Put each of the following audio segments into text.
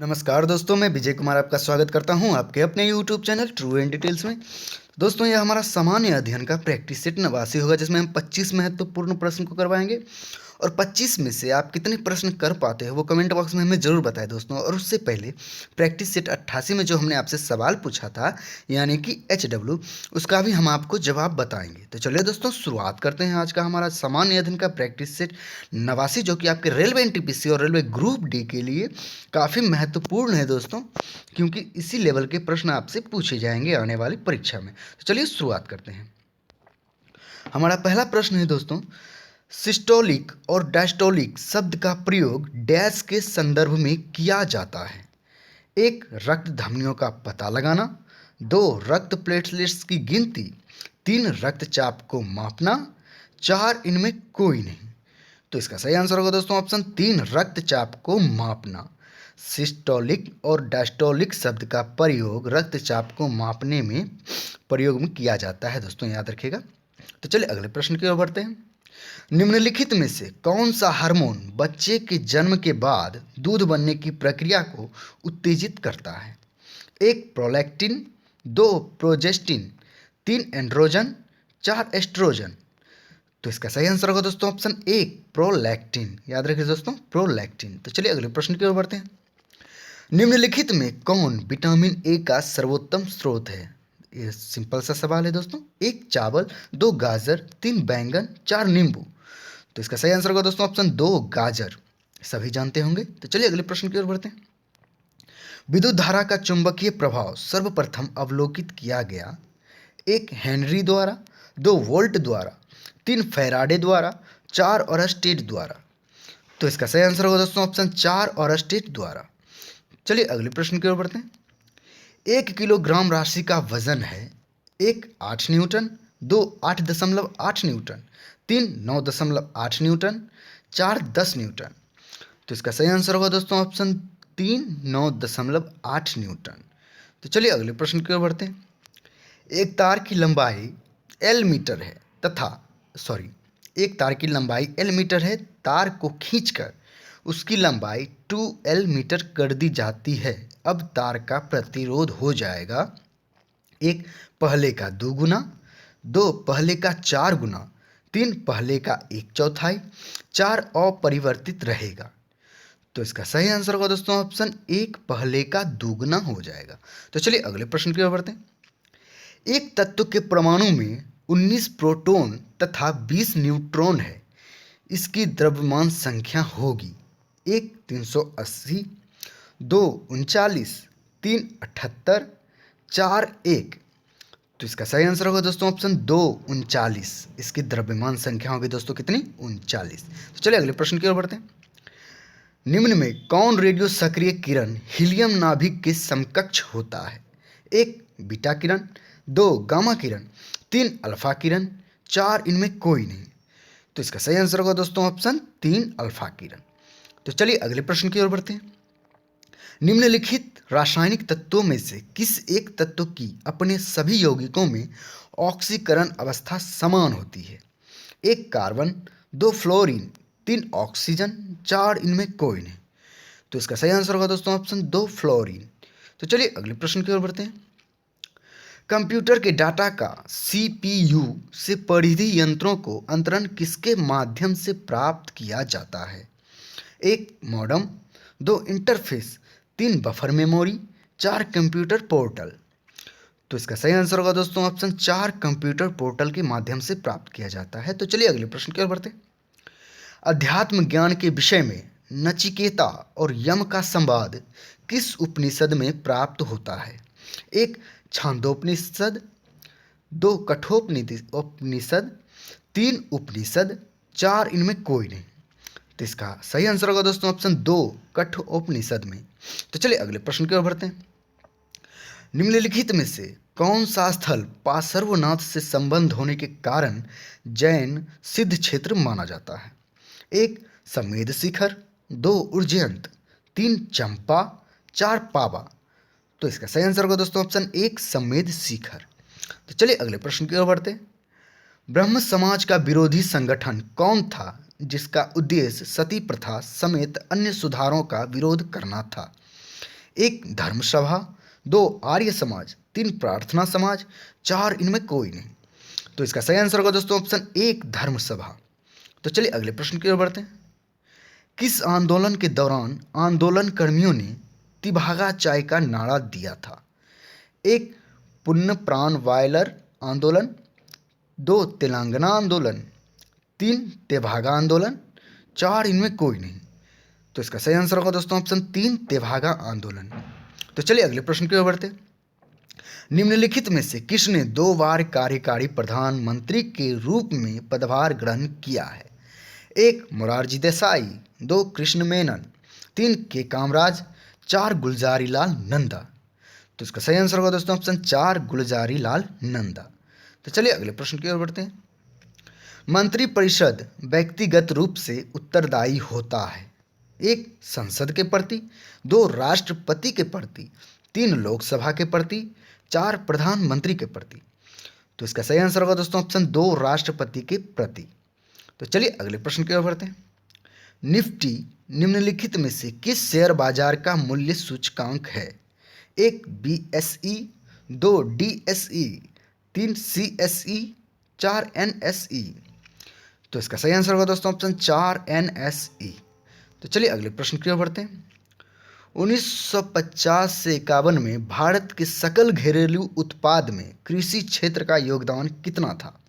नमस्कार दोस्तों, मैं विजय कुमार आपका स्वागत करता हूं आपके अपने YouTube channel true and details में। दोस्तों, यह हमारा सामान्य अध्ययन का प्रैक्टिस सेट 89 होगा, जिसमें हम 25 महत्वपूर्ण प्रश्न को करवाएंगे और 25 में से आप कितने प्रश्न कर पाते हो वो कमेंट बॉक्स में हमें ज़रूर बताएं दोस्तों। और उससे पहले प्रैक्टिस सेट 88 में जो हमने आपसे सवाल पूछा था, यानी कि HW, उसका भी हम आपको जवाब बताएंगे। तो चलिए दोस्तों, शुरुआत करते हैं आज का हमारा सामान्य अध्ययन का प्रैक्टिस सेट 89, जो कि आपके रेलवे NTPC और रेलवे ग्रुप डी के लिए काफ़ी महत्वपूर्ण है दोस्तों, क्योंकि इसी लेवल के प्रश्न आपसे पूछे जाएंगे आने वाली परीक्षा में। तो चलिए शुरुआत करते हैं। हमारा पहला प्रश्न है दोस्तों, सिस्टोलिक और डायस्टोलिक शब्द का प्रयोग डैश के संदर्भ में किया जाता है। 1. रक्त धमनियों का पता लगाना। 2. रक्त प्लेटलेट्स की गिनती। 3. रक्तचाप को मापना। 4. इनमें कोई नहीं। तो इसका सही आंसर होगा दोस्तों ऑप्शन 3, रक्तचाप को मापना। सिस्टोलिक और डायस्टोलिक शब्द का प्रयोग रक्तचाप को मापने में प्रयोग में किया जाता है दोस्तों, याद रखिएगा। तो चलिए अगले प्रश्न की ओर बढ़ते हैं। निम्नलिखित में से कौन सा हार्मोन बच्चे के जन्म के बाद दूध बनने की प्रक्रिया को उत्तेजित करता है? 1. प्रोलैक्टिन। 2. प्रोजेस्टिन। 3. एंड्रोजन। 4. एस्ट्रोजन। तो इसका सही आंसर होगा दोस्तों ऑप्शन 1, प्रोलैक्टिन। याद रखिए दोस्तों, प्रोलैक्टिन। तो चलिए अगले प्रश्न की ओर बढ़ते हैं। निम्नलिखित में कौन विटामिन ए का सर्वोत्तम स्रोत है? ये सिंपल सा सवाल है दोस्तों। 1. चावल। 2. गाजर। 3. बैंगन। 4. नींबू। तो इसका सही आंसर होगा दोस्तों ऑप्शन 2, गाजर। सभी जानते होंगे। तो चलिए अगले प्रश्न की ओर बढ़ते हैं। विद्युत धारा का चुंबकीय प्रभाव सर्वप्रथम अवलोकित किया गया। 1. हेनरी द्वारा। 2. वोल्ट द्वारा। 3. फैराडे द्वारा। 4. ऑरस्टेड द्वारा। तो इसका सही आंसर होगा दोस्तों ऑप्शन 4, ऑरस्टेड द्वारा। चलिए अगले प्रश्न की ओर बढ़ते हैं। 1 किलोग्राम राशि का वजन है। 1. 8 न्यूटन। 2. 8.8 न्यूटन। 3. 9.8 न्यूटन। 4. 10 न्यूटन। तो इसका सही आंसर होगा दोस्तों ऑप्शन 3, 9.8 न्यूटन। तो चलिए अगले प्रश्न की ओर बढ़ते हैं। एक तार की लंबाई L मीटर है एक तार की लंबाई L मीटर है। तार को खींचकर उसकी लंबाई 2L मीटर कर दी जाती है। अब तार का प्रतिरोध हो जाएगा 1. पहले का 2 गुना। 2. पहले का 4 गुना। 3. पहले का 1/4। 4. अपरिवर्तित रहेगा। तो इसका सही आंसर होगा दोस्तों ऑप्शन 1, पहले का 2 गुना हो जाएगा। तो चलिए अगले प्रश्न की ओर बढ़ते हैं। एक तत्व के परमाणु में 19 प्रोटॉन तथा 20 न्यूट्रॉन है। इसकी द्रव्यमान संख्या होगी 1. 380। 2. 39। 3. 78। 4. 1। तो इसका सही आंसर होगा दोस्तों ऑप्शन 2, 39। इसकी द्रव्यमान संख्या होगी दोस्तों कितनी? 39। तो चलिए अगले प्रश्न की ओर बढ़ते हैं। निम्न में कौन रेडियो सक्रिय किरण हीलियम नाभिक के समकक्ष होता है? 1. बीटा किरण। 2. गामा किरण। 3. अल्फा किरण। 4. इनमें कोई नहीं। तो इसका सही आंसर होगा दोस्तों ऑप्शन 3, अल्फा किरण। तो चलिए अगले प्रश्न की ओर बढ़ते हैं। निम्नलिखित रासायनिक तत्वों में से किस एक तत्व की अपने सभी यौगिकों में ऑक्सीकरण अवस्था समान होती है? 1. कार्बन। 2. फ्लोरीन। 3. ऑक्सीजन। 4. इनमें कोई नहीं। तो इसका सही आंसर होगा दोस्तों ऑप्शन 2, फ्लोरीन। तो चलिए अगले प्रश्न की ओर बढ़ते हैं। कंप्यूटर के डाटा का CPU से परिधि यंत्रों को अंतरण किसके माध्यम से प्राप्त किया जाता है? 1. Modem. 2. Interface. 3. Buffer memory. 4. Computer portal. तो इसका सही आंसर होगा दोस्तों ऑप्शन 4, कंप्यूटर पोर्टल के माध्यम से प्राप्त किया जाता है। तो चलिए अगले प्रश्न की ओर बढ़ते हैं। अध्यात्म ज्ञान के विषय में नचिकेता और यम का संवाद किस उपनिषद में प्राप्त होता है? 1. छांदोपनिषद। 2. कठोपनिषद। 3. उपनिषद। 4. इनमें कोई नहीं। तो इसका सही आंसर होगा दोस्तों ऑप्शन 2, कठोपनिषद में। तो चलिए अगले प्रश्न की ओर बढ़ते हैं। निम्नलिखित में से कौन सा स्थल पार्श्वनाथ से संबंध होने के कारण जैन सिद्ध क्षेत्र माना जाता है? 1. समेध शिखर। 2. उज्जैन। 3. चंपा। 4. पावा। तो इसका सही आंसर होगा दोस्तों ऑप्शन 1, समेध शिखर। तो चलिए अगले प्रश्न की ओर बढ़ते हैं। ब्रह्म समाज का विरोधी संगठन कौन था जिसका उद्देश्य सती प्रथा समेत अन्य सुधारों का विरोध करना था? एक धर्मसभा, दो आर्य समाज, तीन प्रार्थना समाज, चार इनमें कोई नहीं। तो इसका सही आंसर होगा दोस्तों ऑप्शन एक धर्मसभा। तो चलिए अगले प्रश्न की ओर बढ़ते हैं। किस आंदोलन के दौरान आंदोलन कर्मियों ने तिभागा चाय का नारा दिया था? एक पुण्य प्राण वायलर आंदोलन, दो तेलंगाना आंदोलन, तीन तेभागा आंदोलन, चार इनमें कोई नहीं। तो इसका सही आंसर होगा दोस्तों ऑप्शन तीन तेभागा आंदोलन। तो चलिए अगले प्रश्न की ओर बढ़ते हैं। निम्नलिखित में से किसने 2 बार कार्यकारी प्रधानमंत्री के रूप में पदभार ग्रहण किया है? एक मोरारजी देसाई, दो कृष्ण मेनन, तीन के कामराज, चार गुलजारी लाल नंदा। तो इसका सही आंसर होगा दोस्तों ऑप्शन चार गुलजारी लाल नंदा। तो चलिए अगले प्रश्न की ओर बढ़ते हैं। मंत्रिपरिषद व्यक्तिगत रूप से उत्तरदायी होता है? एक संसद के प्रति, दो राष्ट्रपति के प्रति, तीन लोकसभा के प्रति, चार प्रधानमंत्री के प्रति। तो इसका सही आंसर होगा दोस्तों ऑप्शन दो राष्ट्रपति के प्रति। तो चलिए अगले प्रश्न की ओर बढ़ते हैं। निफ्टी निम्नलिखित में से किस शेयर बाजार का मूल्य सूचकांक है? एक बीएसई, दो डीएसई, तीन सीएसई, चार एनएसई। तो इसका सही आंसर होगा दोस्तों ऑप्शन चार एनएसई। तो चलिए अगले प्रश्न की ओर बढ़ते हैं। 1950 से 51 में भारत के सकल घरेलू उत्पाद में कृषि क्षेत्र का योगदान कितना था?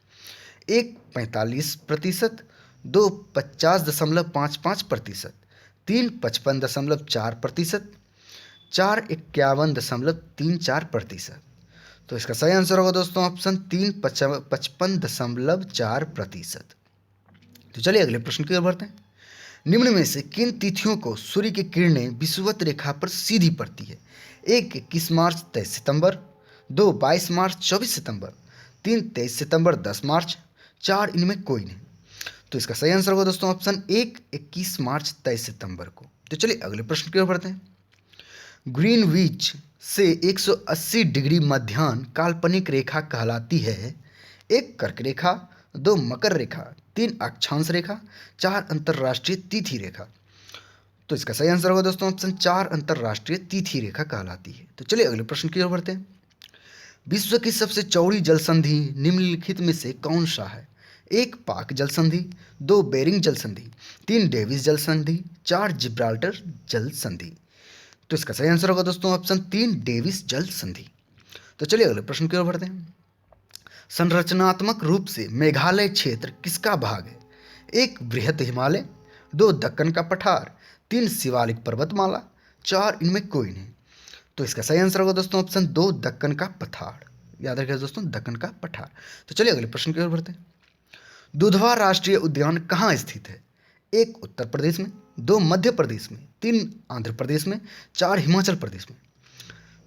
एक 45%, दो 50.55%, तीन 55.4%, चार 51.34%। तो इसका सही आंसर होगा दोस्तों ऑप्शन तीन 55.4%। तो चलिए अगले प्रश्न की ओर बढ़ते हैं। निम्न में से किन तिथियों को सूर्य की किरणें विषुवत रेखा पर सीधी पड़ती है? एक 21 मार्च 23 सितंबर, दो 22 मार्च 24 सितंबर, तीन 23 सितंबर 10 मार्च, चार इनमें कोई नहीं। तो इसका सही आंसर होगा दोस्तों ऑप्शन एक 21 मार्च 23 सितंबर को। तो चलिए अगले प्रश्न की ओर बढ़ते हैं। ग्रीनविच से 180 डिग्री मध्याह्न काल्पनिक रेखा कहलाती है? एक कर्क रेखा, दो मकर रेखा, तीन अक्षांश रेखा, चार अंतरराष्ट्रीय तिथि रेखा। तो इसका सही आंसर होगा दोस्तों ऑप्शन चार अंतरराष्ट्रीय तिथि रेखा कहलाती है। तो चलिए अगले प्रश्न की ओर बढ़ते हैं। विश्व की सबसे चौड़ी जल संधि निम्नलिखित में से कौन सा है? एक पाक जल संधि, दो बेरिंग जल संधि, तीन डेविस जल संधि, चार जिब्राल्टर जल संधि। तो इसका सही आंसर होगा दोस्तों ऑप्शन तीन डेविस जल संधि। तो चलिए अगले प्रश्न की ओर बढ़ते हैं। संरचनात्मक रूप से मेघालय क्षेत्र किसका भाग है? एक बृहत हिमालय, दो दक्कन का पठार, तीन शिवालिक पर्वतमाला, चार इनमें कोई नहीं। तो इसका सही आंसर होगा दोस्तों ऑप्शन दो दक्कन का पठार। याद रखिए दोस्तों दक्कन का पठार। तो चलिए अगले प्रश्न की ओर बढ़ते हैं। दुधवा राष्ट्रीय उद्यान कहाँ स्थित है? एक उत्तर प्रदेश में, दो मध्य प्रदेश में, तीन आंध्र प्रदेश में, चार हिमाचल प्रदेश में।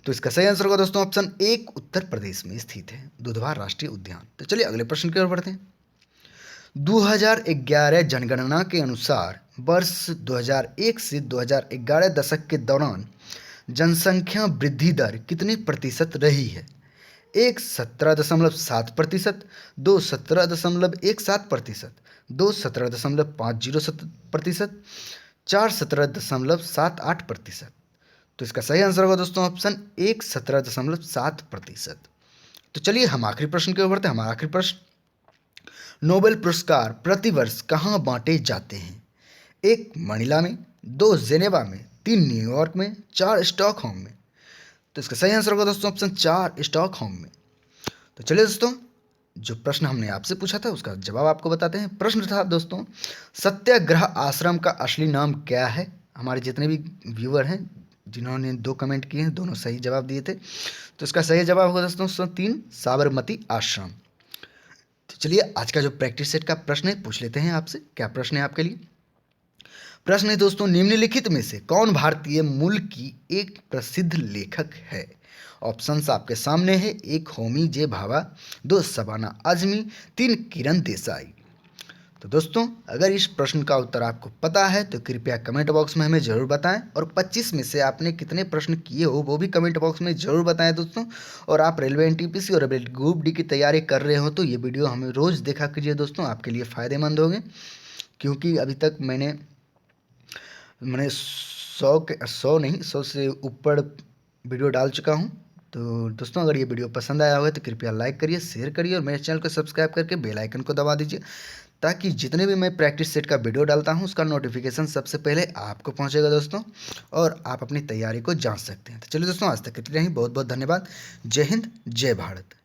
तो इसका सही आंसर होगा दोस्तों ऑप्शन एक उत्तर प्रदेश में स्थित है दुधवा राष्ट्रीय उद्यान। तो चलिए अगले प्रश्न की ओर बढ़ते हैं। 2011 जनगणना के अनुसार वर्ष 2001 से 2011 दशक के दौरान जनसंख्या वृद्धि दर कितनी प्रतिशत रही है? एक 17.7%, दो 17.17%, दो 17.507%, चार 17.78%। तो इसका सही आंसर होगा दोस्तों ऑप्शन एक 17.7%। तो चलिए हम आखिरी प्रश्न की ओर बढ़ते हैं। हमारा आखिरी प्रश्न, नोबेल पुरस्कार प्रतिवर्ष कहाँ बांटे जाते हैं? एक मनीला में, दो जेनेवा में, तीन न्यूयॉर्क में, चार स्टॉकहोम में। तो इसका सही आंसर होगा दोस्तों ऑप्शन चार स्टॉकहोम में। तो चलिए दोस्तों जो प्रश्न हमने आपसे पूछा था उसका जवाब आपको बताते हैं। प्रश्न था दोस्तों, सत्याग्रह आश्रम का असली नाम क्या है? हमारे जितने भी व्यूअर हैं जिन्होंने दो कमेंट किए हैं दोनों सही जवाब दिए थे। तो इसका सही जवाब होगा दोस्तों तीन साबरमती आश्रम। तो चलिए आज का जो प्रैक्टिस सेट का प्रश्न है पूछ लेते हैं आपसे। क्या प्रश्न है आपके लिए? प्रश्न है दोस्तों, निम्नलिखित में से कौन भारतीय मूल की एक प्रसिद्ध लेखक है? ऑप्शंस आपके सामने है। एक होमी जे भाभा, दो शबाना आजमी, तीन किरण देसाई। तो दोस्तों अगर इस प्रश्न का उत्तर आपको पता है तो कृपया कमेंट बॉक्स में हमें ज़रूर बताएं, और 25 में से आपने कितने प्रश्न किए हो वो भी कमेंट बॉक्स में ज़रूर बताएं दोस्तों। और आप रेलवे एनटीपीसी और रेलवे ग्रुप डी की तैयारी कर रहे हो तो ये वीडियो हमें रोज़ देखा कीजिए दोस्तों, आपके लिए फ़ायदेमंद होंगे। क्योंकि अभी तक मैंने 100 नहीं, 100 से ऊपर वीडियो डाल चुका हूँ। तो दोस्तों, अगर ये वीडियो पसंद आया होगा तो कृपया लाइक करिए, शेयर करिए और मेरे चैनल को सब्सक्राइब करके बेल आइकन को दबा दीजिए, ताकि जितने भी मैं प्रैक्टिस सेट का वीडियो डालता हूँ उसका नोटिफिकेशन सबसे पहले आपको पहुँचेगा दोस्तों, और आप अपनी तैयारी को जांच सकते हैं। तो चलिए दोस्तों, आज तक इतना ही। बहुत बहुत धन्यवाद। जय हिंद, जय भारत।